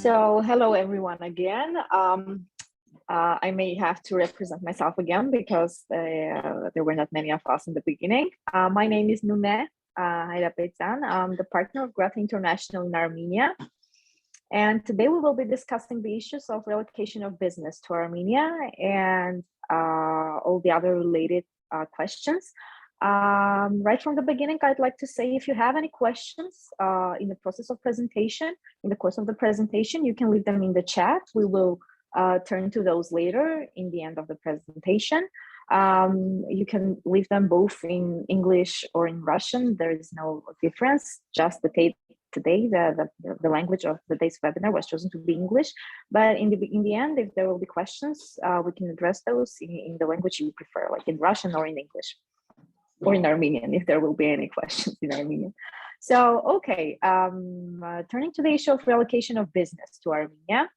So hello everyone again. I may have to represent myself again because there were not many of us in the beginning. My name is Nune Hayrapetan. I'm the partner of GRATA International in Armenia. And today we will be discussing the issues of relocation of business to Armenia and all the other related questions. Right from the beginning, I'd like to say if you have any questions in the process of presentation, in the course of the presentation, you can leave them in the chat. We will turn to those later in the end of the presentation. You can leave them both in English or in Russian. There is no difference, just today the language of today's webinar was chosen to be English, but in the end, if there will be questions, we can address those in the language you prefer, like in Russian or in English. Or in Armenian, if there will be any questions in Armenian. So, okay, turning to the issue of relocation of business to Armenia,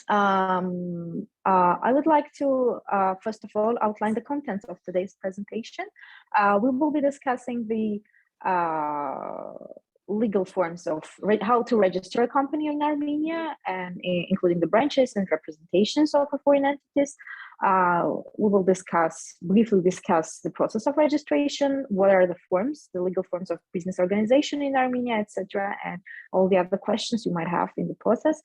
I would like to, first of all, outline the contents of today's presentation. We will be discussing the legal forms of how to register a company in Armenia, and including the branches and representations of foreign entities. We will briefly discuss the process of registration, what are the forms, the legal forms of business organization in Armenia, etc., and all the other questions you might have in the process,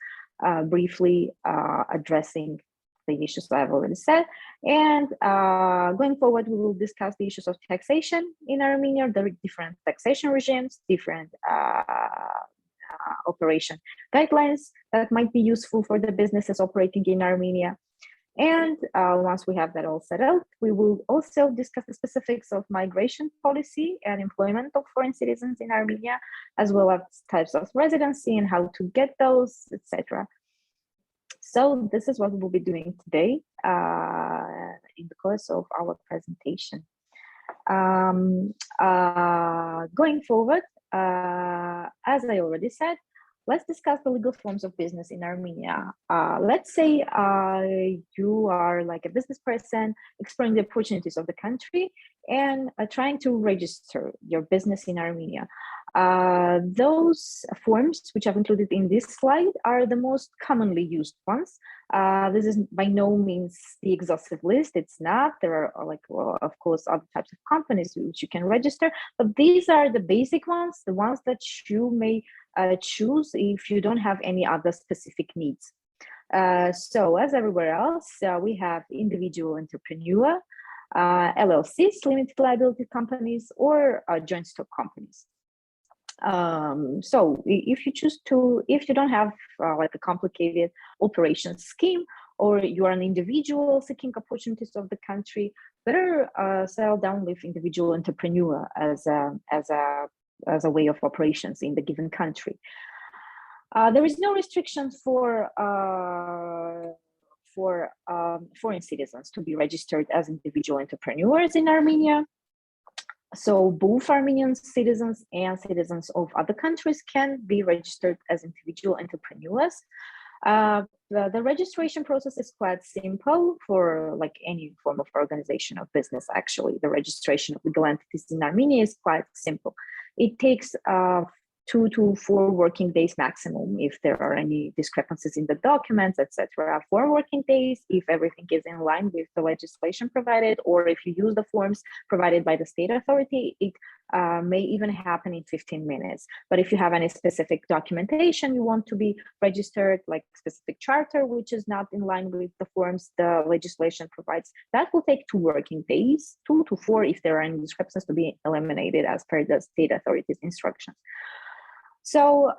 briefly addressing the issues that I've already said. And going forward, we will discuss the issues of taxation in Armenia, the different taxation regimes, different operation guidelines that might be useful for the businesses operating in Armenia. And once we have that all set out, we will also discuss the specifics of migration policy and employment of foreign citizens in Armenia, as well as types of residency and how to get those, etc. So this is what we will be doing today in the course of our presentation. Going forward, as I already said, let's discuss the legal forms of business in Armenia. Let's say you are like a business person exploring the opportunities of the country and trying to register your business in Armenia. Those forms which I've included in this slide are the most commonly used ones. This is by no means the exhaustive list. It's not. There are of course, other types of companies which you can register, but these are the basic ones, the ones that you may choose if you don't have any other specific needs. So as everywhere else, we have individual entrepreneur, LLCs, limited liability companies, or joint stock companies. So if you don't have like a complicated operation scheme, or you are an individual seeking opportunities of the country, better settle down with individual entrepreneur as a way of operations in the given country. There is no restriction for foreign citizens to be registered as individual entrepreneurs in Armenia. So both Armenian citizens and citizens of other countries can be registered as individual entrepreneurs. The registration process is quite simple for like any form of organization of business. Actually, the registration of legal entities in Armenia is quite simple. It takes 2 to 4 working days maximum if there are any discrepancies in the documents, etc. 4 working days if everything is in line with the legislation provided, or if you use the forms provided by the state authority, it may even happen in 15 minutes. But if you have any specific documentation you want to be registered, like specific charter which is not in line with the forms the legislation provides, that will take 2 working days, 2 to 4 if there are any discrepancies to be eliminated as per the state authority's instructions. So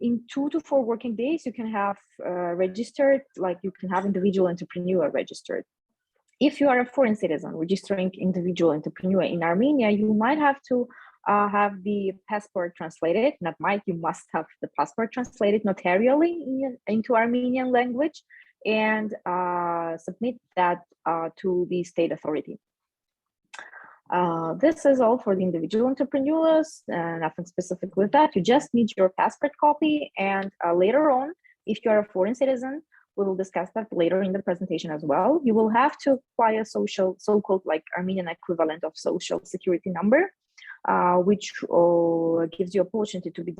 in 2 to 4 working days, you can have registered, like you can have individual entrepreneur registered. If you are a foreign citizen registering individual entrepreneur in Armenia, you might have to have the passport translated. Not might, you must have the passport translated notarially into Armenian language and submit that to the state authority. This is all for the individual entrepreneurs, nothing specific with that. You just need your passport copy, and later on, if you are a foreign citizen, we will discuss that later in the presentation as well. You will have to acquire so-called like Armenian equivalent of social security number. which gives you opportunity to be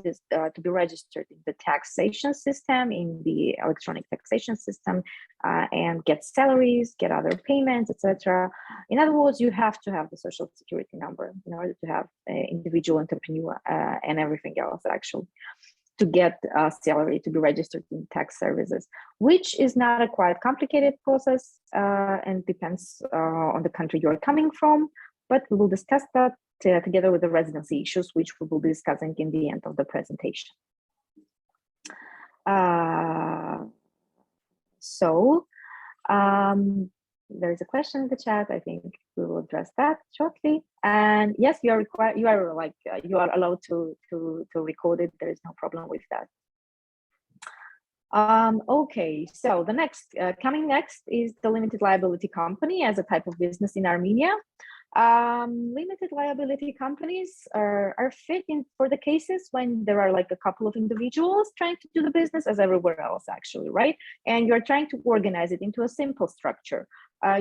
registered in the taxation system, in the electronic taxation system, and get salaries, get other payments, etc. In other words, you have to have the social security number in order to have an individual entrepreneur and everything else, actually, to get a salary, to be registered in tax services, which is not a quite complicated process and depends on the country you're coming from. But we will discuss that together with the residency issues, which we will be discussing in the end of the presentation. There is a question in the chat. I think we will address that shortly. And yes, you are required. You are allowed to record it. There is no problem with that. Okay, so the next coming next is the limited liability company as a type of business in Armenia. Limited liability companies are fit in for the cases when there are like a couple of individuals trying to do the business, as everywhere else, actually, right? And you're trying to organize it into a simple structure.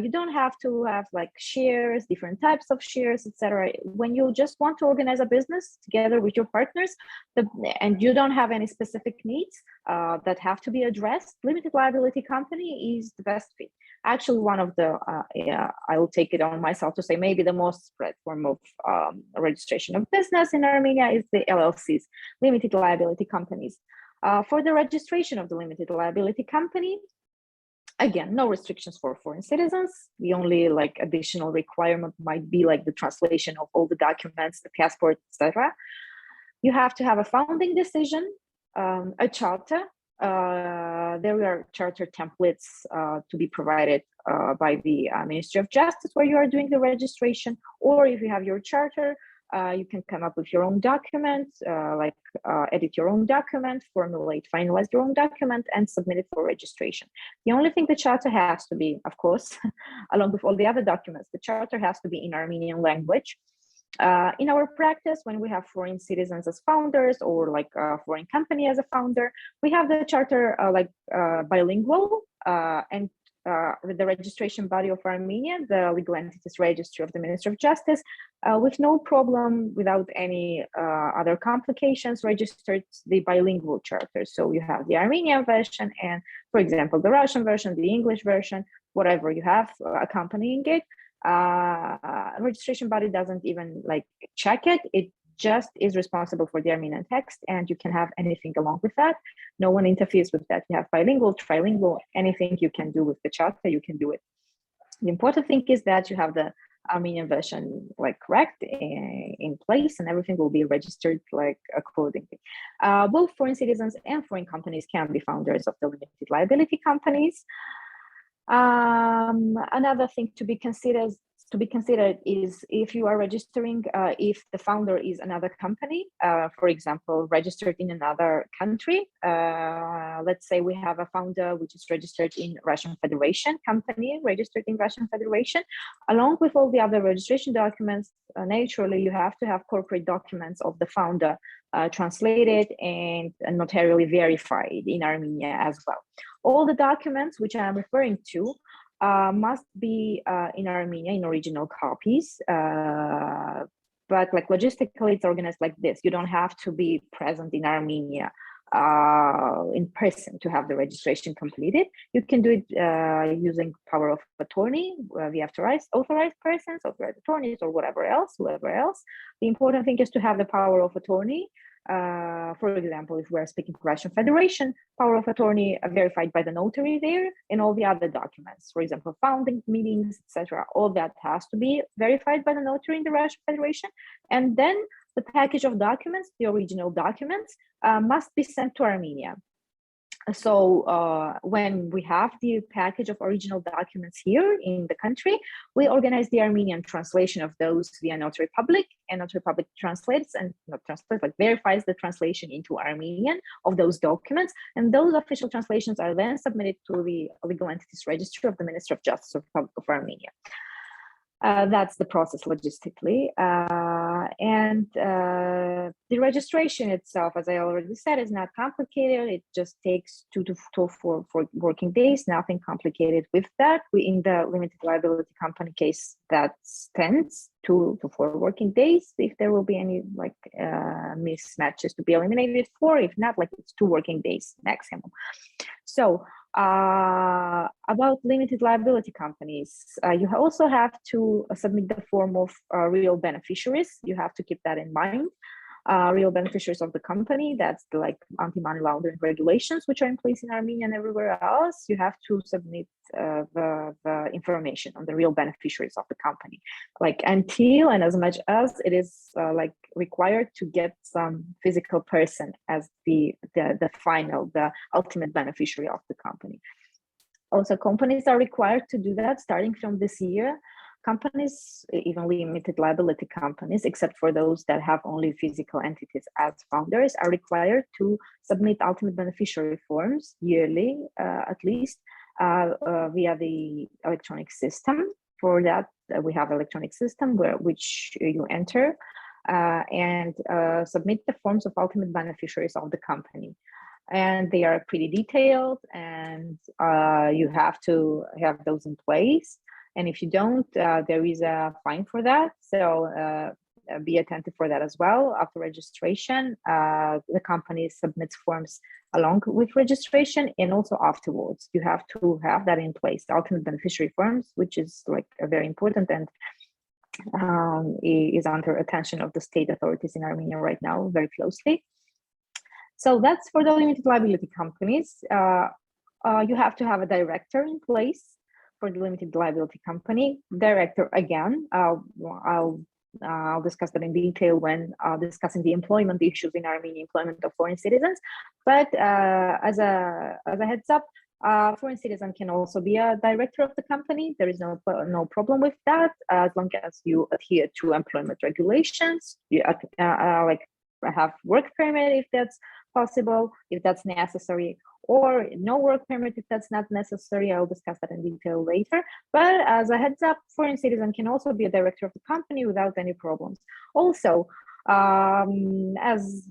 You don't have to have like shares, different types of shares, etc. When you just want to organize a business together with your partners, and you don't have any specific needs that have to be addressed, limited liability company is the best fit. Actually, one of the, I will take it on myself to say maybe the most spread form of registration of business in Armenia is the LLCs, limited liability companies. For the registration of the limited liability company, again, no restrictions for foreign citizens. The only like additional requirement might be like the translation of all the documents, the passport, etc. You have to have a founding decision, a charter. There are charter templates to be provided by the Ministry of Justice where you are doing the registration, or if you have your charter, you can come up with your own document, edit your own document, finalize your own document, and submit it for registration. The only thing the charter has to be, of course, along with all the other documents, the charter has to be in Armenian language. In our practice, when we have foreign citizens as founders or like a foreign company as a founder, we have the charter bilingual and with the registration body of Armenia, the Legal Entities Registry of the Ministry of Justice, with no problem, without any other complications, registered the bilingual charter. So you have the Armenian version and, for example, the Russian version, the English version, whatever you have accompanying it. Registration body doesn't even like check it. It just is responsible for the Armenian text, and you can have anything along with that. No one interferes with that. You have bilingual, trilingual, anything you can do with the charter, you can do it. The important thing is that you have the Armenian version like correct in place, and everything will be registered like accordingly. Both foreign citizens and foreign companies can be founders of the limited liability companies. Another thing to be considered is if you are registering, if the founder is another company, for example, registered in another country. Let's say we have a founder which is registered in Russian Federation, company registered in Russian Federation. Along with all the other registration documents, naturally you have to have corporate documents of the founder translated and notarially verified in Armenia as well. All the documents which I'm referring to must be in Armenia in original copies, but like logistically it's organized like this. You don't have to be present in Armenia in person to have the registration completed. You can do it using power of attorney via authorized persons, authorized attorneys, or whoever else. The important thing is to have the power of attorney. For example, if we're speaking Russian Federation, power of attorney verified by the notary there, and all the other documents, for example, founding meetings, etc. All that has to be verified by the notary in the Russian Federation. And then the package of documents, the original documents, must be sent to Armenia. So when we have the package of original documents here in the country, we organize the Armenian translation of those via Notary Public, and Notary Public translates and not translates, but verifies the translation into Armenian of those documents. And those official translations are then submitted to the Legal Entities Registry of the Ministry of Justice of Armenia. That's the process logistically. The registration itself, as I already said, is not complicated. It just takes 2 to 4 working days, nothing complicated with that. In the limited liability company case, that stands 2 to 4 working days. If there will be any mismatches to be eliminated, 4, if not, it's 2 working days maximum. So about limited liability companies, you also have to submit the form of real beneficiaries. You have to keep that in mind. Real beneficiaries of the company, that's the anti-money laundering regulations, which are in place in Armenia and everywhere else. You have to submit the information on the real beneficiaries of the company, until and as much as it is required to get some physical person as the ultimate beneficiary of the company. Also, companies are required to do that starting from this year. Companies, even limited liability companies, except for those that have only physical entities as founders, are required to submit ultimate beneficiary forms yearly, at least, via the electronic system. For that, we have electronic system which you enter and submit the forms of ultimate beneficiaries of the company. And they are pretty detailed, and you have to have those in place. And if you don't, there is a fine for that. So be attentive for that as well. After registration, the company submits forms along with registration, and also afterwards. You have to have that in place, the ultimate beneficiary forms, which is very important and is under attention of the state authorities in Armenia right now very closely. So that's for the limited liability companies. You have to have a director in place for the limited liability company. Director, again, I'll discuss that in detail when discussing the employment issues in Armenia, employment of foreign citizens. But as a heads up, foreign citizen can also be a director of the company. There is no problem with that, as long as you adhere to employment regulations. You have work permit if that's possible, if that's necessary, or no work permit if that's not necessary. I'll discuss that in detail later. But as a heads up, foreign citizen can also be a director of the company without any problems. Also, as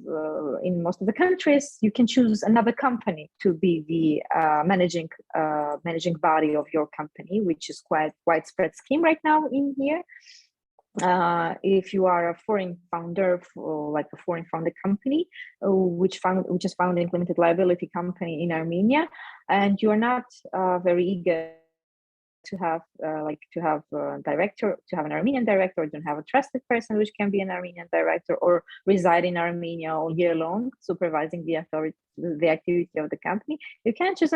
in most of the countries, you can choose another company to be the managing body of your company, which is quite widespread scheme right now in here. If you are a foreign founder, a foreign founded company, which is founding limited liability company in Armenia, and you are not very eager to have a director, to have an Armenian director, or don't have a trusted person which can be an Armenian director, or reside in Armenia all year long supervising the activity of the company, you can choose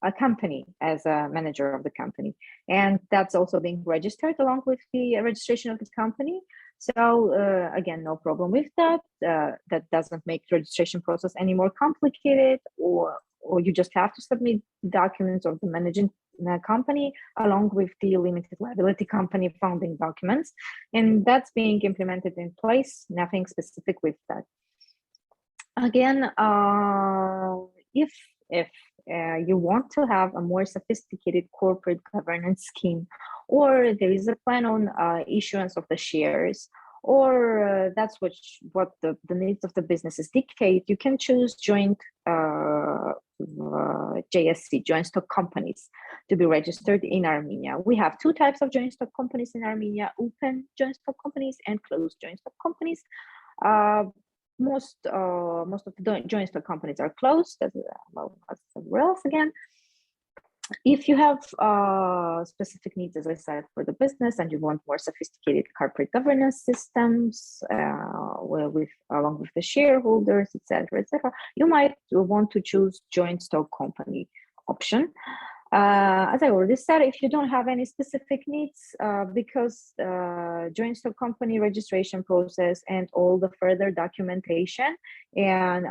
a company as a manager of the company, and that's also being registered along with the registration of this company. So again, no problem with that. That doesn't make the registration process any more complicated, or you just have to submit documents of the managing company along with the limited liability company founding documents, and that's being implemented in place. Nothing specific with that. Again, if you want to have a more sophisticated corporate governance scheme, or there is a plan on issuance of the shares, or that's what the needs of the businesses dictate, you can choose joint JSC, joint stock companies, to be registered in Armenia. We have 2 types of joint stock companies in Armenia: open joint stock companies and closed joint stock companies. Most of the joint stock companies are closed, as everywhere else again. If you have specific needs, as I said, for the business, and you want more sophisticated corporate governance systems along with the shareholders, etc., you might want to choose joint stock company option. As I already said, if you don't have any specific needs, because joint stock company registration process and all the further documentation and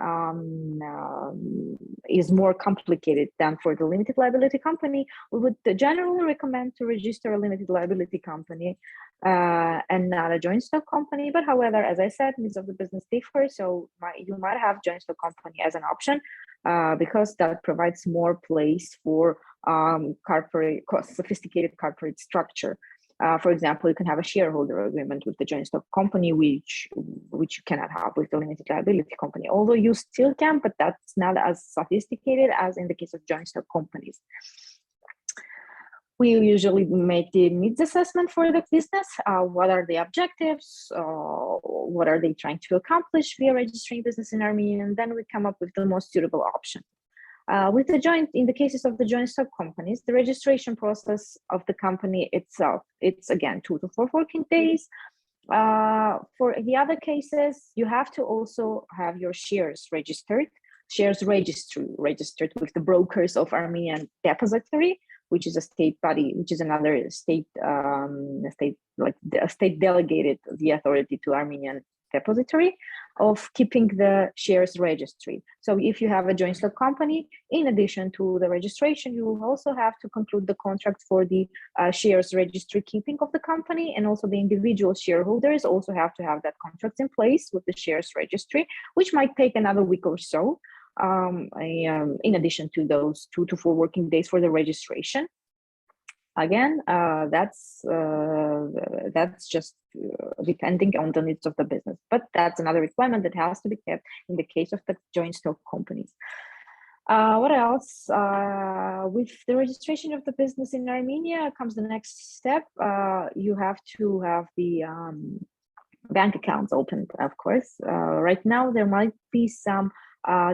is more complicated than for the limited liability company, we would generally recommend to register a limited liability company and not a joint stock company. But however, as I said, needs of the business differ, so you might have joint stock company as an option, because that provides more place for sophisticated corporate structure. For example, you can have a shareholder agreement with the joint stock company, which you cannot have with the limited liability company. Although you still can, but that's not as sophisticated as in the case of joint stock companies. We usually make the needs assessment for the business. What are the objectives? What are they trying to accomplish via registering business in Armenia? And then we come up with the most suitable option. In the cases of the joint stock companies, the registration process of the company itself, it's again 2 to 4 working days. For the other cases, you have to also have your shares registered, registered with the brokers of Armenian Depository, which is a state body, which is another state, a state delegated the authority to Armenian Depository of keeping the shares registry. So if you have a joint stock company, in addition to the registration, you will also have to conclude the contract for the shares registry keeping of the company, and also the individual shareholders also have to have that contract in place with the shares registry, which might take another week or so. In addition to those 2 to 4 working days for the registration. Again, that's just depending on the needs of the business, but that's another requirement that has to be kept in the case of the joint stock companies. What else? With the registration of the business in Armenia comes the next step. You have to have the bank accounts opened, of course. Right now, there might be some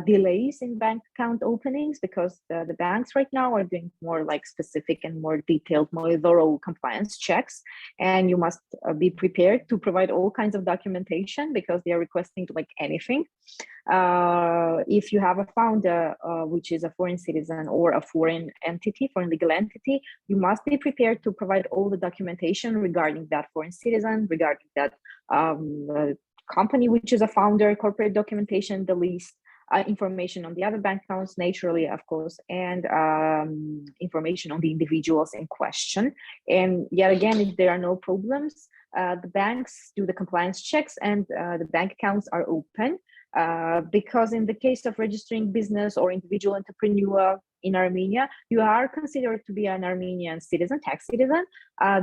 delays in bank account openings because the banks right now are doing more like specific and more detailed, more thorough compliance checks, and you must be prepared to provide all kinds of documentation because they are requesting like anything. If you have a founder which is a foreign citizen or a foreign legal entity, you must be prepared to provide all the documentation regarding that foreign citizen, regarding that company which is a founder, corporate documentation, the lease, information on the other bank accounts, naturally, of course, and information on the individuals in question. And yet again, if there are no problems, the banks do the compliance checks and the bank accounts are open. Because in the case of registering business or individual entrepreneur in Armenia, you are considered to be an Armenian citizen, tax citizen.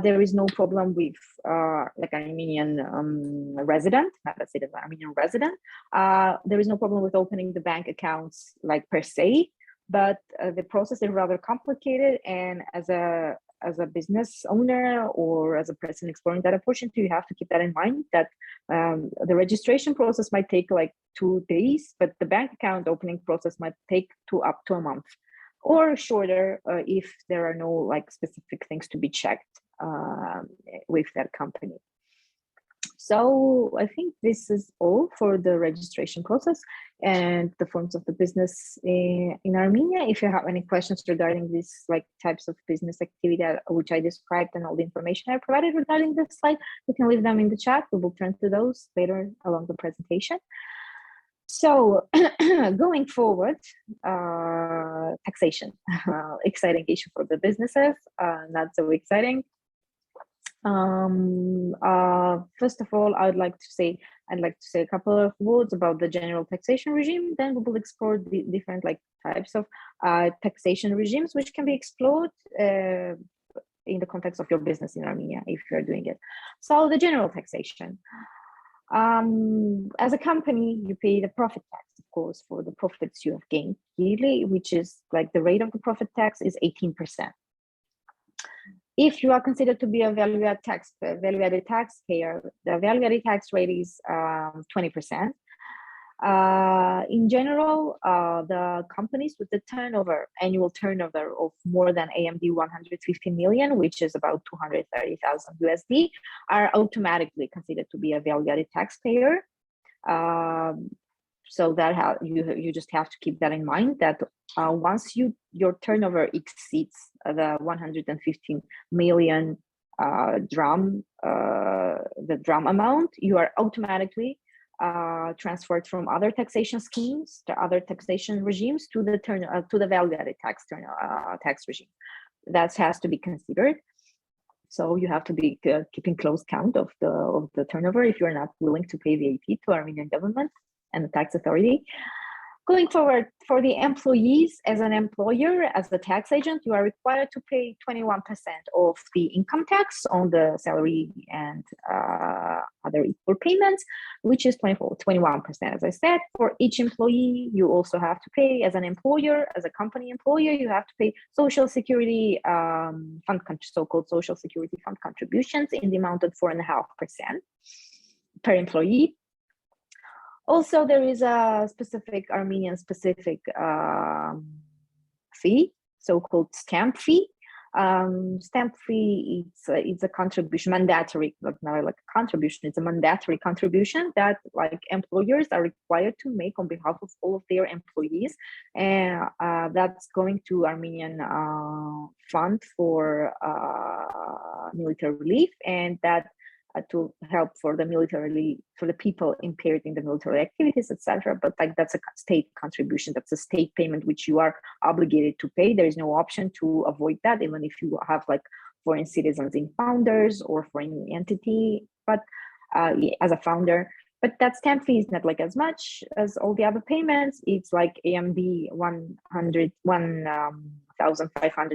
There is no problem with like an Armenian resident, not a citizen, Armenian resident. There is no problem with opening the bank accounts like per se, but the process is rather complicated. And as a business owner or as a person exploring that opportunity, you have to keep that in mind that the registration process might take like 2 days, but the bank account opening process might take up to a month or shorter if there are no like specific things to be checked with that company. So I think this is all for the registration process and the forms of the business in Armenia. If you have any questions regarding these like types of business activity which I described and all the information I provided regarding this slide, you can leave them in the chat. We will turn to those later along the presentation. So going forward, taxation, exciting issue for the businesses, not so exciting. First of all, I'd like to say a couple of words about the general taxation regime. Then we will explore the different like types of taxation regimes which can be explored in the context of your business in Armenia if you're doing it. So the general taxation. As a company, you pay the profit tax, of course, for the profits you have gained yearly, which is like the rate of the profit tax is 18%. If you are considered to be a value-added taxpayer, the value-added tax rate is 20%. In general, the companies with the annual turnover of more than AMD 150 million, which is about 230,000 USD, are automatically considered to be a value-added taxpayer. So that you just have to keep that in mind, that once your turnover exceeds the 115 million dram amount, you are automatically transferred from other taxation schemes to other taxation regimes to the value-added tax regime. That has to be considered. So you have to be keeping close count of the turnover if you're not willing to pay VAT to Armenian government and the tax authority. Going forward, for the employees, as an employer, as a tax agent, you are required to pay 21% of the income tax on the salary and other equal payments, which is 21%. As I said, for each employee, you also have to pay, as an employer, as a company employer, you have to pay Social Security fund, so-called Social Security fund contributions in the amount of 4.5% per employee. Also, there is a specific Armenian specific fee, so-called stamp fee. Stamp fee, it's a contribution, mandatory, not like a contribution, it's a mandatory contribution that like employers are required to make on behalf of all of their employees. And that's going to Armenian fund for military relief, and that to help for the military, for the people impaired in the military activities, etc. But like that's a state contribution, that's a state payment which you are obligated to pay. There is no option to avoid that, even if you have like foreign citizens in founders or foreign entity, but as a founder. But that stamp fee is not like as much as all the other payments. It's like AMD 1,500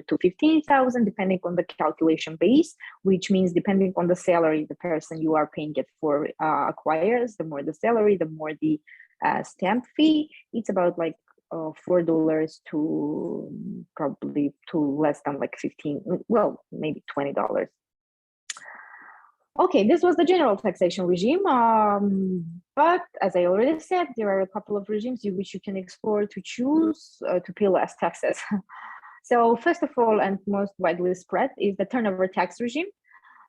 to 15,000, depending on the calculation base, which means depending on the salary the person you are paying it for acquires. The more the salary, the more the stamp fee. It's about like $4 to probably to less than like 15, well, maybe $20. Okay, this was the general taxation regime, but as I already said, there are a couple of regimes which you can explore to choose to pay less taxes. So first of all, and most widely spread, is the turnover tax regime.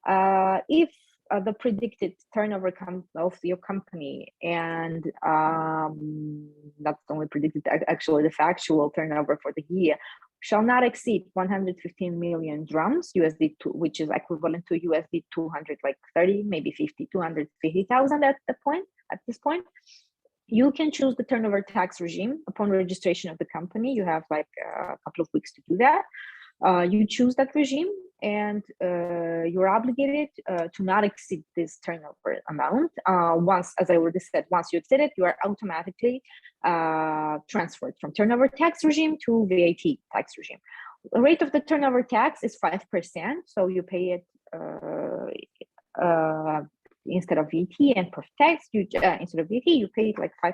If the predicted turnover of your company, and not only predicted, actually the factual turnover for the year, shall not exceed 115 million drams USD, which is equivalent to USD 200, like 30, maybe 50, 250,000 at this point, you can choose the turnover tax regime upon registration of the company. You have like a couple of weeks to do that. You choose that regime, and you're obligated to not exceed this turnover amount. Once, as I already said, once you exceed it, you are automatically transferred from turnover tax regime to VAT tax regime. The rate of the turnover tax is 5%, so you pay it instead of VAT and profit tax. Instead of VAT, you pay it like 5%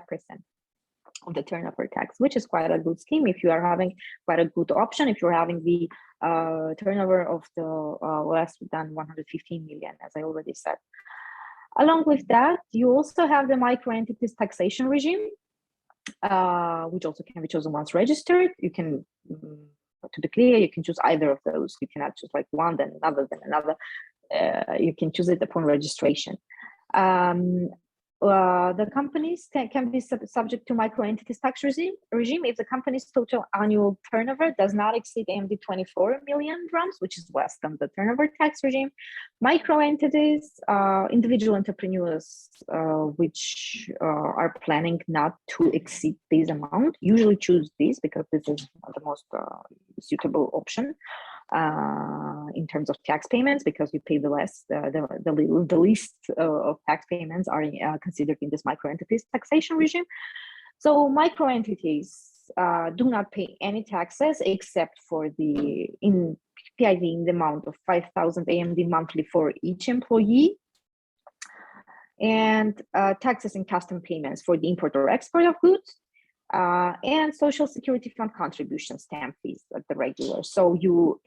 of the turnover tax, which is quite a good scheme if you are having quite a good option, if you're having the turnover of the less than 115 million, as I already said. Along with that, you also have the micro entities taxation regime, which also can be chosen once registered. You can, to be clear, you can choose either of those. You cannot choose like one, then another, then another. You can choose it upon registration. The companies can be subject to micro entities tax regime if the company's total annual turnover does not exceed AMD 24 million drams, which is less than the turnover tax regime. Micro entities, individual entrepreneurs, which are planning not to exceed this amount, usually choose this because this is the most suitable option in terms of tax payments, because you pay the less, the least of tax payments are considered in this micro entities taxation regime. So micro entities do not pay any taxes except for the PID in the amount of 5,000 AMD monthly for each employee, and taxes and custom payments for the import or export of goods, and Social Security fund contribution stamp fees at the regular. So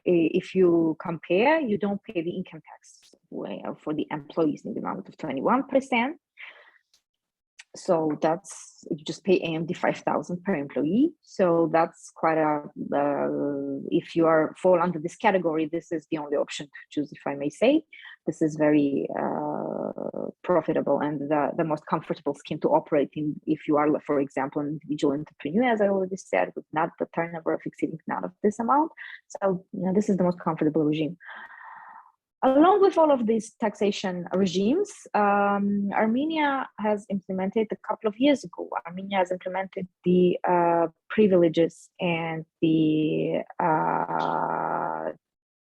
if you compare, you don't pay the income tax for the employees in the amount of 21%. So that's, you just pay AMD 5,000 per employee. So that's quite a, if you fall under this category, this is the only option to choose, if I may say. This is very profitable and the most comfortable scheme to operate in if you are, for example, an individual entrepreneur, as I already said, with not the turnover of exceeding none of this amount. So this is the most comfortable regime. Along with all of these taxation regimes, Armenia has implemented a couple of years ago. Armenia has implemented the privileges and the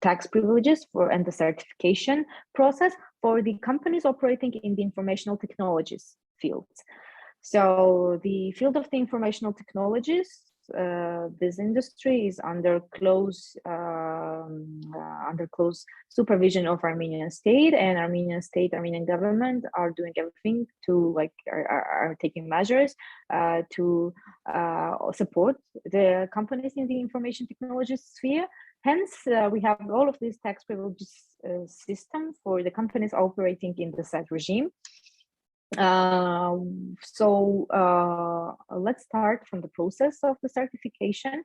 tax privileges and the certification process for the companies operating in the informational technologies fields. So the field of the informational technologies, this industry is under close supervision of Armenian state, and Armenian government are doing everything to are taking measures to support the companies in the information technology sphere. Hence, we have all of these tax privileges system for the companies operating in the said regime. Let's start from the process of the certification.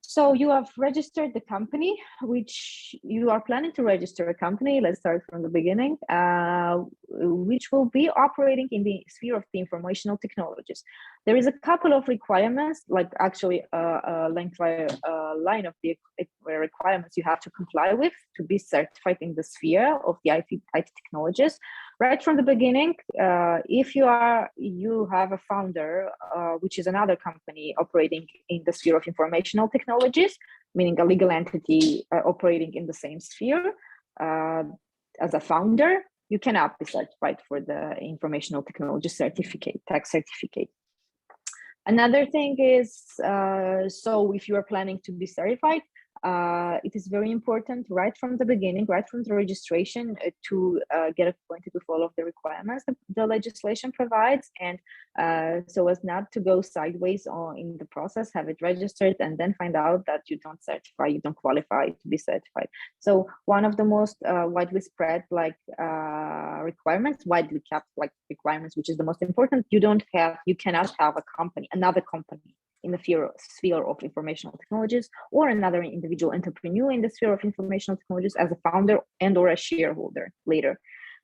So you have registered the company, which you are planning to register a company. Let's start from the beginning, which will be operating in the sphere of the informational technologies. There is a couple of requirements, like actually a lengthy line of the requirements you have to comply with to be certified in the sphere of the IT technologies. Right from the beginning, if you have a founder, which is another company operating in the sphere of informational technologies, meaning a legal entity operating in the same sphere, as a founder, you cannot be certified for the informational technology certificate, tax certificate. Another thing is, so if you are planning to be certified, it is very important right from the beginning, right from the registration, to get acquainted with all of the requirements that the legislation provides, and so as not to go sideways in the process, have it registered and then find out that you don't qualify to be certified. So one of the most widely spread requirements, widely kept requirements, which is the most important, you cannot have another company in the sphere of informational technologies, or another individual entrepreneur in the sphere of informational technologies as a founder and or a shareholder later.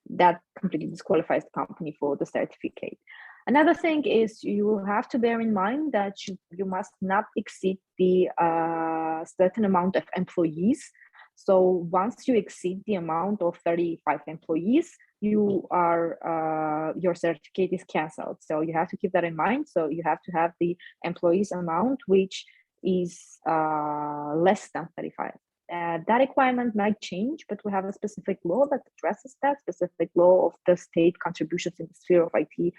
That completely disqualifies the company for the certificate. Another thing is you have to bear in mind that you must not exceed the certain amount of employees. So once you exceed the amount of 35 employees, your certificate is canceled. So you have to keep that in mind. So you have to have the employees amount which is less than 35. That requirement might change, but we have a specific law that addresses that specific law of the state contributions in the sphere of IT.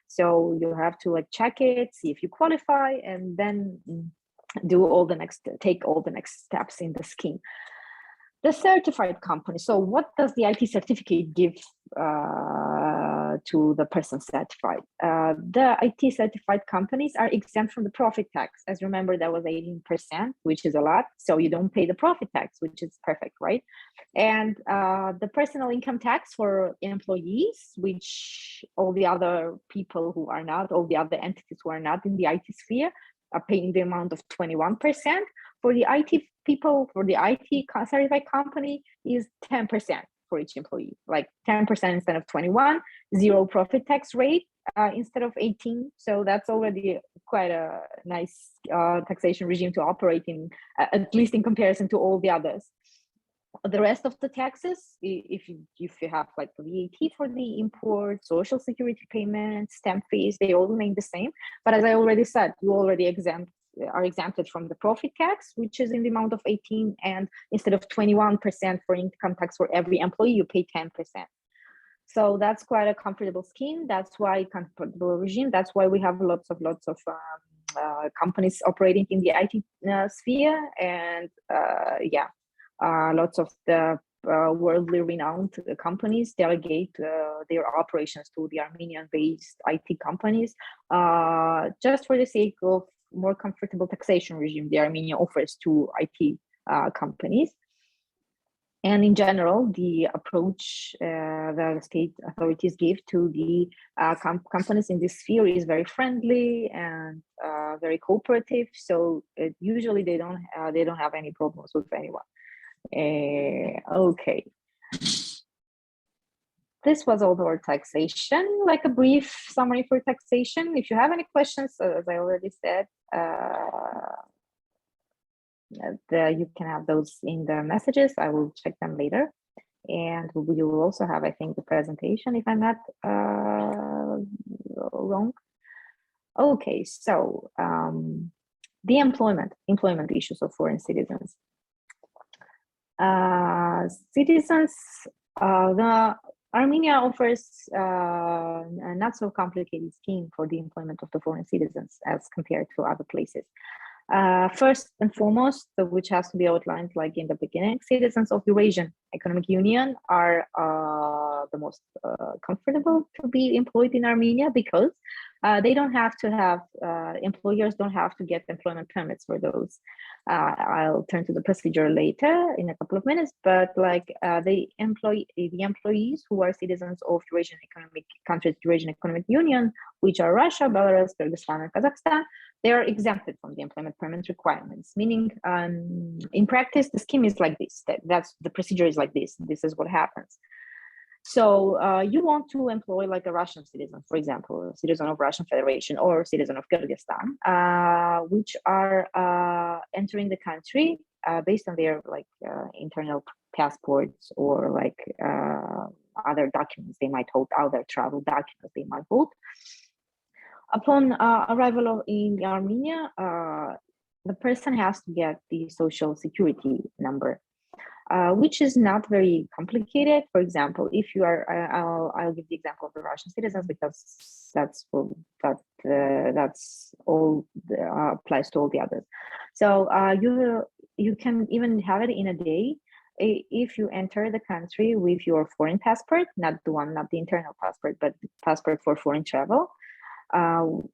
So you have to check it, see if you qualify, and then take all the next steps in the scheme. The certified company. So what does the IT certificate give to the person certified? The IT certified companies are exempt from the profit tax. As you remember, that was 18%, which is a lot. So you don't pay the profit tax, which is perfect, right? And the personal income tax for employees, which all the other entities who are not in the IT sphere are paying the amount of 21%. For the IT people, for the IT certified company is 10% for each employee, like 10% instead of 21, zero profit tax rate instead of 18. So that's already quite a nice taxation regime to operate in, at least in comparison to all the others. The rest of the taxes, if you have like VAT for the import, social security payments, stamp fees, they all remain the same. But as I already said, you already are exempted from the profit tax, which is in the amount of 18, and instead of 21% for income tax for every employee, you pay 10%. So that's quite a comfortable scheme. That's why comfortable regime. That's why we have lots of companies operating in the IT sphere, and lots of the worldly renowned companies delegate their operations to the Armenian-based IT companies, just for the sake of more comfortable taxation regime the Armenia offers to IT companies. And in general, the approach the state authorities give to the companies in this sphere is very friendly and very cooperative. So usually they don't have any problems with anyone. Okay. This was all our taxation, like a brief summary for taxation. If you have any questions, as I already said, you can have those in the messages. I will check them later. And you will also have, I think, the presentation, if I'm not wrong. Okay, so the employment issues of foreign citizens. Armenia offers a not so complicated scheme for the employment of the foreign citizens as compared to other places. First and foremost, which has to be outlined like in the beginning, citizens of Eurasian Economic Union are the most comfortable to be employed in Armenia because they don't have to have, employers don't have to get employment permits for those. I'll turn to the procedure later in a couple of minutes, but like the employees who are citizens of Eurasian Economic countries, Eurasian Economic Union, which are Russia, Belarus, Kyrgyzstan, and Kazakhstan, they are exempted from the employment permit requirements, meaning in practice, the scheme is like this, that's the procedure is like this is what happens. So you want to employ like a Russian citizen, for example, a citizen of Russian Federation or citizen of Kyrgyzstan, which are entering the country based on their like internal passports or like other documents they might hold, other travel documents they might hold. Upon arrival in Armenia, the person has to get the social security number, which is not very complicated. For example, if you are, I'll give the example of the Russian citizens because that's all applies to all the others. So you can even have it in a day if you enter the country with your foreign passport, not the internal passport, but the passport for foreign travel.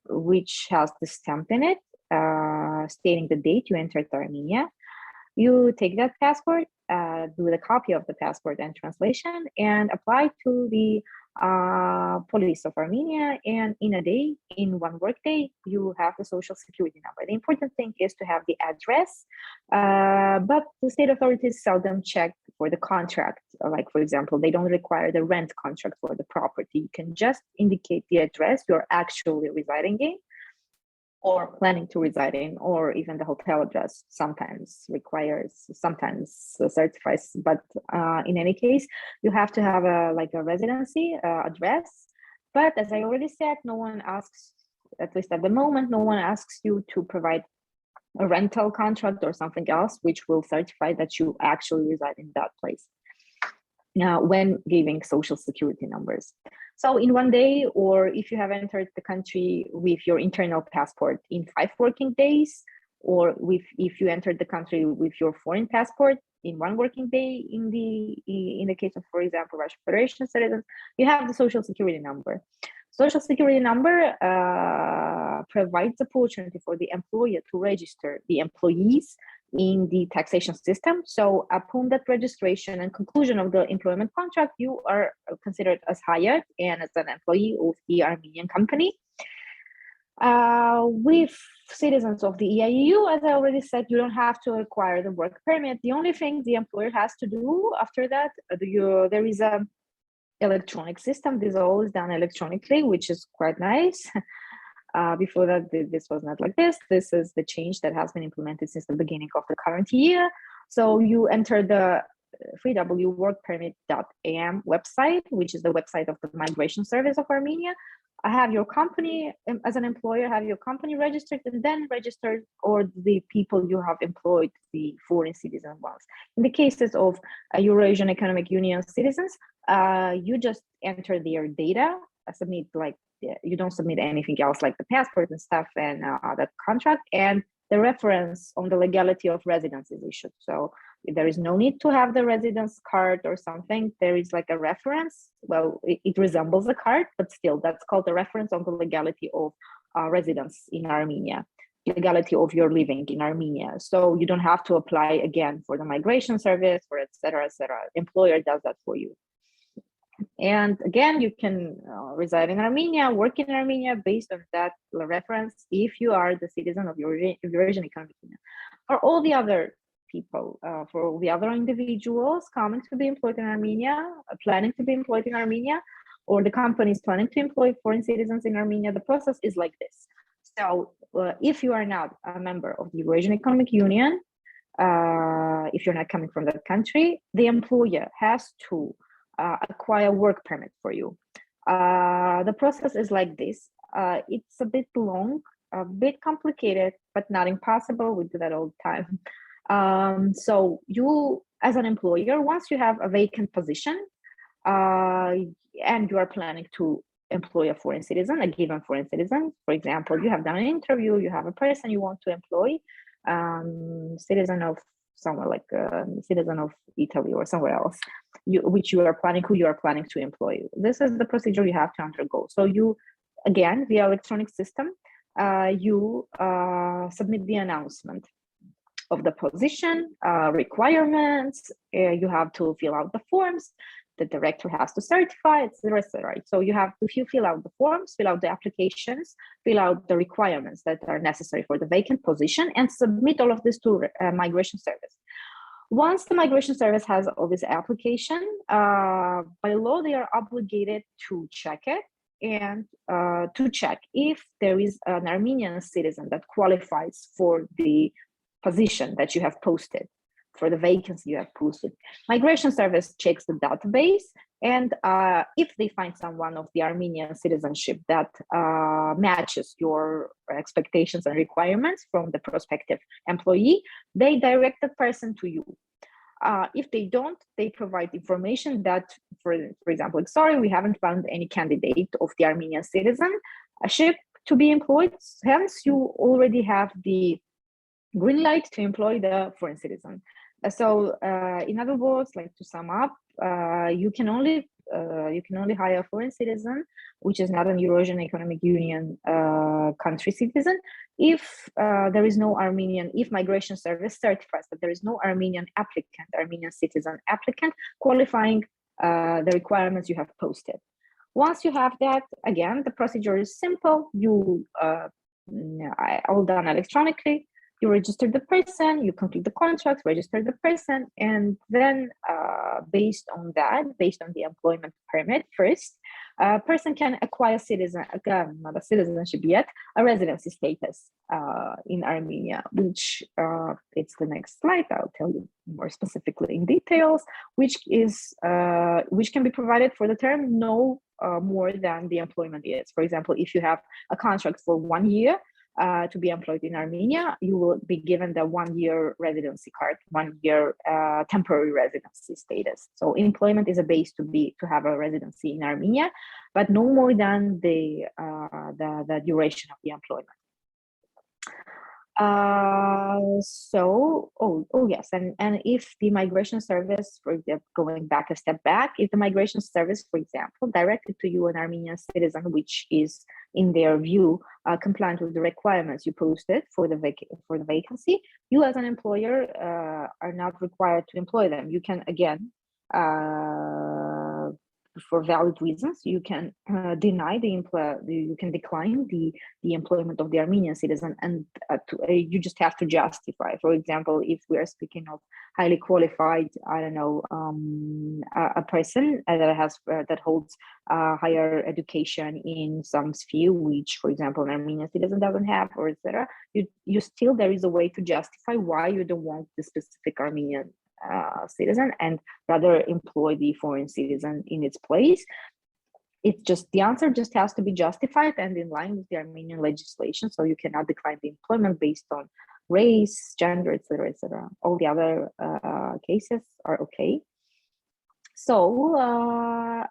Which has the stamp in it stating the date you entered Armenia. You take that passport, do the copy of the passport and translation, and apply to the police of Armenia. And in a day, in one work day, you have the social security number. The important thing is to have the address, but the state authorities seldom check for the contract. Like, for example, they don't require the rent contract for the property. You can just indicate the address you're actually residing in or planning to reside in, or even the hotel address sometimes requires, sometimes certifies, but in any case, you have to have a residency address. But as I already said, no one asks, at least at the moment, no one asks you to provide a rental contract or something else, which will certify that you actually reside in that place. Now, when giving social security numbers. So in one day, or if you have entered the country with your internal passport in 5 working days, or if you entered the country with your foreign passport in 1 working day, in the case of, for example, Russian Federation citizens, you have the social security number. Social security number provides the opportunity for the employer to register the employees in the taxation system. So upon that registration and conclusion of the employment contract, you are considered as hired and as an employee of the Armenian company. With citizens of the EIEU, as I already said, you don't have to acquire the work permit. The only thing the employer has to do after that, there is a electronic system. This is always done electronically, which is quite nice. Before that, this was not like this. This is the change that has been implemented since the beginning of the current year. So you enter the freeworkpermit.am website, which is the website of the Migration Service of Armenia. I have your company, as an employer, have your company registered and then registered, or the people you have employed, the foreign citizen ones. In the cases of Eurasian Economic Union citizens, you just enter their data, submit you don't submit anything else like the passport and stuff and that contract, and the reference on the legality of residence is issued. So there is no need to have the residence card or something. There is like a reference. Well, it resembles a card, but still that's called the reference on the legality of residence in Armenia, legality of your living in Armenia. So you don't have to apply again for the migration service or et cetera, et cetera. Employer does that for you. And again, you can reside in Armenia, work in Armenia based on that reference if you are the citizen of Eurasian Economic Union. For all the other people, for all the other individuals coming to be employed in Armenia, planning to be employed in Armenia, or the companies planning to employ foreign citizens in Armenia, the process is like this. So if you are not a member of the Eurasian Economic Union, if you're not coming from that country, the employer has to acquire work permit for you. The process is like this. It's a bit long, a bit complicated, but not impossible. We do that all the time. So you, as an employer, once you have a vacant position, and you are planning to employ a foreign citizen, a given foreign citizen. For example, you have done an interview, you have a person you want to employ, citizen of somewhere like citizen of Italy or somewhere else, who you are planning to employ. This is the procedure you have to undergo. So you, again, via electronic system, you submit the announcement of the position, requirements, you have to fill out the forms, the director has to certify, etc., etc. So you have to fill out the forms, fill out the applications, fill out the requirements that are necessary for the vacant position, and submit all of this to migration service. Once the migration service has all this application, by law, they are obligated to check it and to check if there is an Armenian citizen that qualifies for the position that you have posted, for the vacancy you have posted. Migration service checks the database, and if they find someone of the Armenian citizenship that matches your expectations and requirements from the prospective employee, they direct the person to you. If they don't, they provide information that, for example, like, sorry, we haven't found any candidate of the Armenian citizenship to be employed, hence you already have the green light to employ the foreign citizen. So in other words, like to sum up, you can only hire a foreign citizen, which is not an Eurasian Economic Union country citizen, if there is no Armenian, if migration service certifies that there is no Armenian citizen applicant qualifying the requirements you have posted. Once you have that, again, the procedure is simple. You all done electronically. You register the person, you complete the contract, register the person, and then based on the employment permit first, a person can acquire not a citizenship yet, a residency status in Armenia, which it's the next slide. I'll tell you more specifically in details, which can be provided for the term no more than the employment is. For example, if you have a contract for 1 year, to be employed in Armenia, you will be given the 1 year residency card, 1 year temporary residency status. So employment is a base to have a residency in Armenia, but no more than the duration of the employment. Yes, and if the migration service, for example, going back a step back, if the migration service, for example, directed to you an Armenian citizen, which is in their view compliant with the requirements you posted for the vacancy, you as an employer are not required to employ them. You can, again, for valid reasons, you can decline the employment of the Armenian citizen, and you just have to justify. For example, if we are speaking of highly qualified, I don't know, a person that holds higher education in some sphere, which, for example, an Armenian citizen doesn't have, or etc. You still, there is a way to justify why you don't want the specific Armenian citizen and rather employ the foreign citizen in its place. It's just, the answer just has to be justified and in line with the Armenian legislation. So you cannot decline the employment based on race, gender, etc., etc. All the other cases are okay. So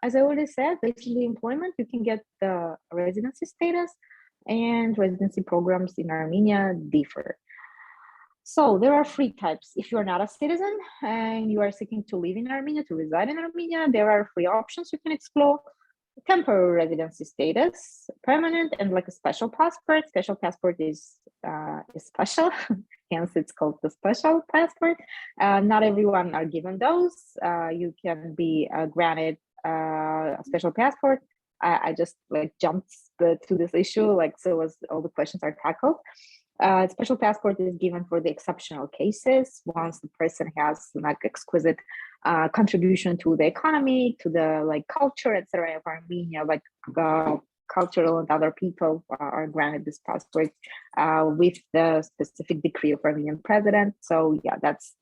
as I already said, basically employment, you can get the residency status, and residency programs in Armenia differ. So there are 3 types. If you are not a citizen and you are seeking to live in Armenia, to reside in Armenia, there are 3 options you can explore: temporary residency status, permanent, and like a special passport. Special passport is special, hence it's called the special passport. Not everyone are given those. You can be granted a special passport. I just jumped to this issue, so as all the questions are tackled. Special passport is given for the exceptional cases, once the person has exquisite contribution to the economy, to the culture, etc. of Armenia, cultural and other people are granted this passport with the specific decree of Armenian president. So yeah, that's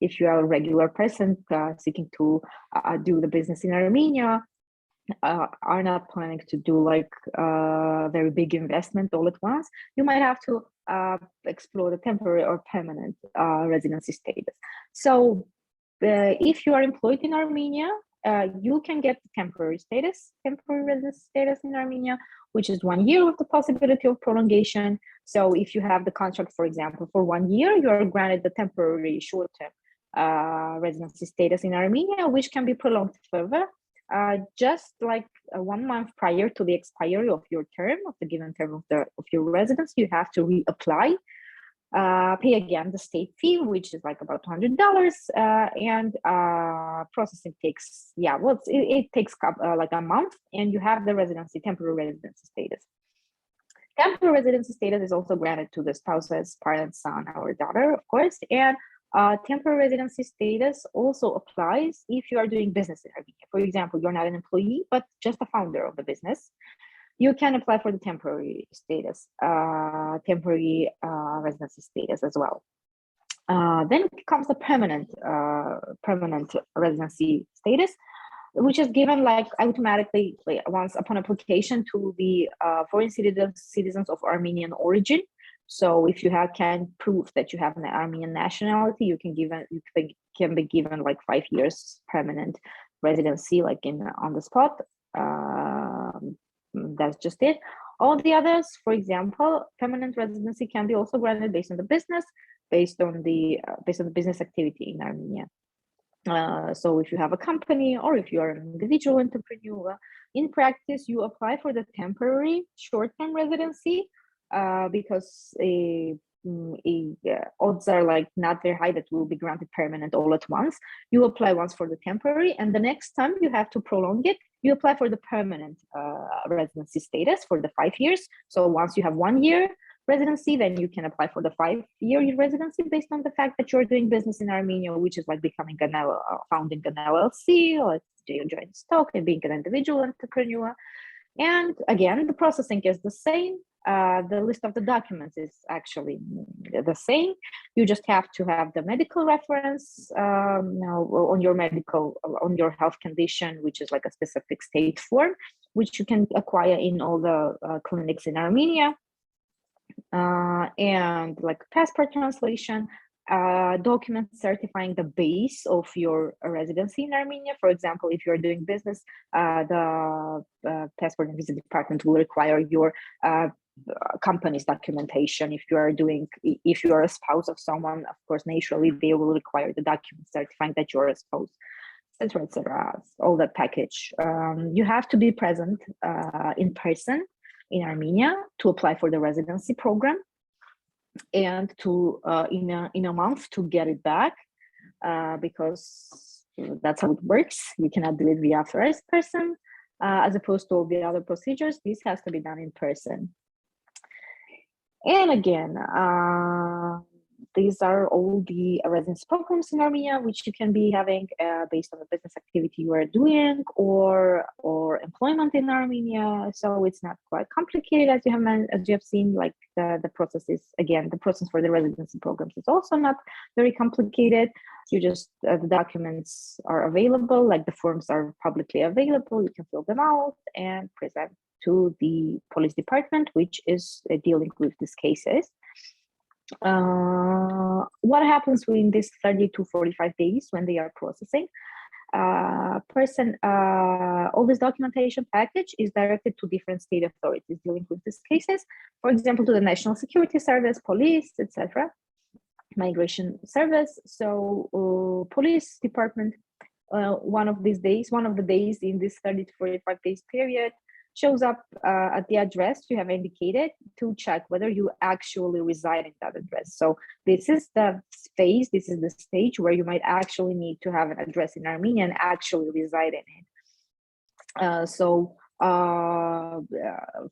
if you are a regular person seeking to do the business in Armenia, are not planning to do very big investment all at once, you might have to explore the temporary or permanent residency status. So if you are employed in Armenia, you can get temporary residence status in Armenia, which is 1 year with the possibility of prolongation. So if you have the contract, for example, for 1 year, you are granted the temporary short-term residency status in Armenia, which can be prolonged further, just like 1 month prior to the expiry of your term, of the given term of your residence. You have to reapply, pay again the state fee, which is like about $200, and processing takes, it takes like a month, and you have the temporary residency status. Temporary residency status is also granted to the spouses, parents, son, or daughter, of course, and temporary residency status also applies if you are doing business in Armenia. For example, you're not an employee, but just a founder of the business. You can apply for the temporary status, temporary residency status as well. Then comes the permanent residency status, which is given like automatically once upon application to the foreign citizens of Armenian origin. So if you can prove that you have an Armenian nationality, you can be given like 5 years permanent residency, like on the spot. That's just it. All the others, for example, permanent residency can be also granted based on the business, based on the business activity in Armenia. So if you have a company or if you are an individual entrepreneur, in practice, you apply for the temporary short-term residency because odds are like not very high that will be granted permanent all at once. You apply once for the temporary, and the next time you have to prolong it, you apply for the permanent residency status for the 5 years. So once you have 1 year residency, then you can apply for the 5-year residency based on the fact that you're doing business in Armenia, which is like becoming founding an LLC, or joint stock, and being an individual entrepreneur. And again, the processing is the same. The list of the documents is actually the same. You just have to have the medical reference on your health condition, which is like a specific state form, which you can acquire in all the clinics in Armenia, and like passport translation, documents certifying the base of your residency in Armenia. For example, if you're doing business, the passport and visa department will require your company's documentation. If you are a spouse of someone, of course, naturally they will require the documents certifying that you're a spouse, etc., etc. All that package. You have to be present in person in Armenia to apply for the residency program, and to in a month to get it back, because that's how it works. You cannot do it via first person, as opposed to all the other procedures. This has to be done in person. And again, these are all the residency programs in Armenia, which you can be having based on the business activity you are doing, or employment in Armenia. So it's not quite complicated, as you have seen. Like the process is, again, the process for the residency programs is also not very complicated. You just the documents are available, like the forms are publicly available. You can fill them out and present to the police department, which is dealing with these cases. What happens within these 30 to 45 days when they are processing? All this documentation package is directed to different state authorities dealing with these cases. For example, to the National Security Service, police, etc., migration service. So police department, one of the days in this 30 to 45 days period, shows up at the address you have indicated to check whether you actually reside in that address. So this is the phase, this is the stage where you might actually need to have an address in Armenia and actually reside in it.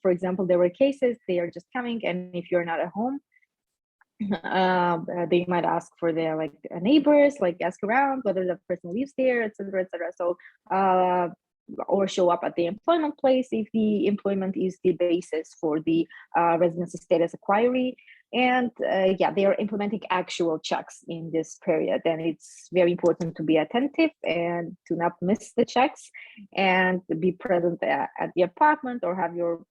For example, there were cases, they are just coming, and if you're not at home, they might ask for their neighbors, ask around whether the person lives there, etc., etc. So or show up at the employment place if the employment is the basis for the residency status inquiry. And they are implementing actual checks in this period, and it's very important to be attentive and to not miss the checks, and be present at the apartment, or have your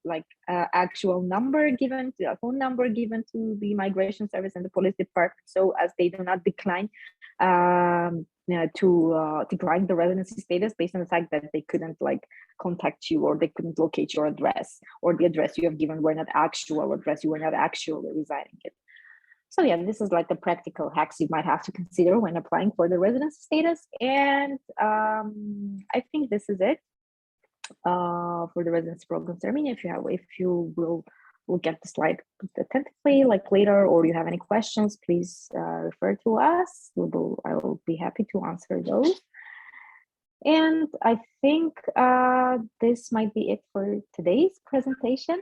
actual number given, a phone number given to the migration service and the police department, so as they do not decline decline the residency status based on the fact that they couldn't like contact you, or they couldn't locate your address, or the address you have given were not actual address, you were not actually residing it. So yeah, this is like the practical hacks you might have to consider when applying for the residency status. And I think this is it for the residency programs in Armenia. If you will look at the slide attentively like later, or you have any questions, please refer to us. I will be happy to answer those. And I think this might be it for today's presentation.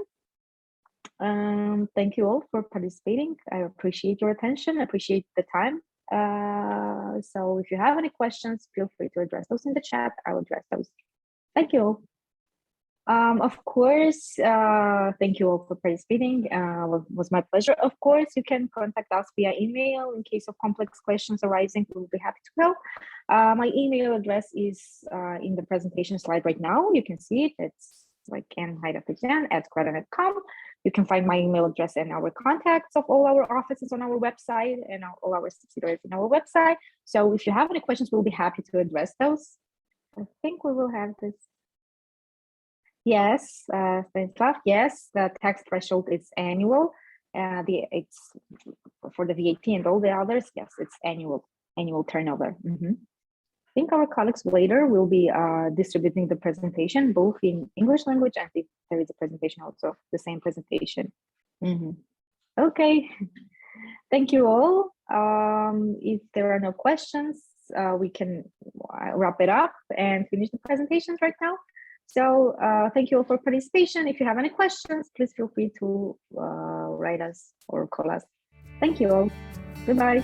Thank you all for participating. I appreciate your attention. I appreciate the time. So if you have any questions, feel free to address those in the chat. I'll address those. Thank you all. Of course, thank you all for participating. It was my pleasure. Of course, you can contact us via email in case of complex questions arising. We'll be happy to help. My email address is in the presentation slide right now. You can see it. It's like n.haidafetian@grata.com. You can find my email address and our contacts of all our offices on our website and all our subsidiaries on our website. So if you have any questions, we'll be happy to address those. I think we will have this. Yes, Stanislav, yes, the tax threshold is annual. It's for the VAT and all the others. Yes, it's annual turnover. I think our colleagues later will be distributing the presentation both in English language, and if there is a presentation also, the same presentation. Okay, thank you all. If there are no questions, we can wrap it up and finish the presentations right now. So thank you all for participation. If you have any questions, please feel free to write us or call us. Thank you all. Goodbye.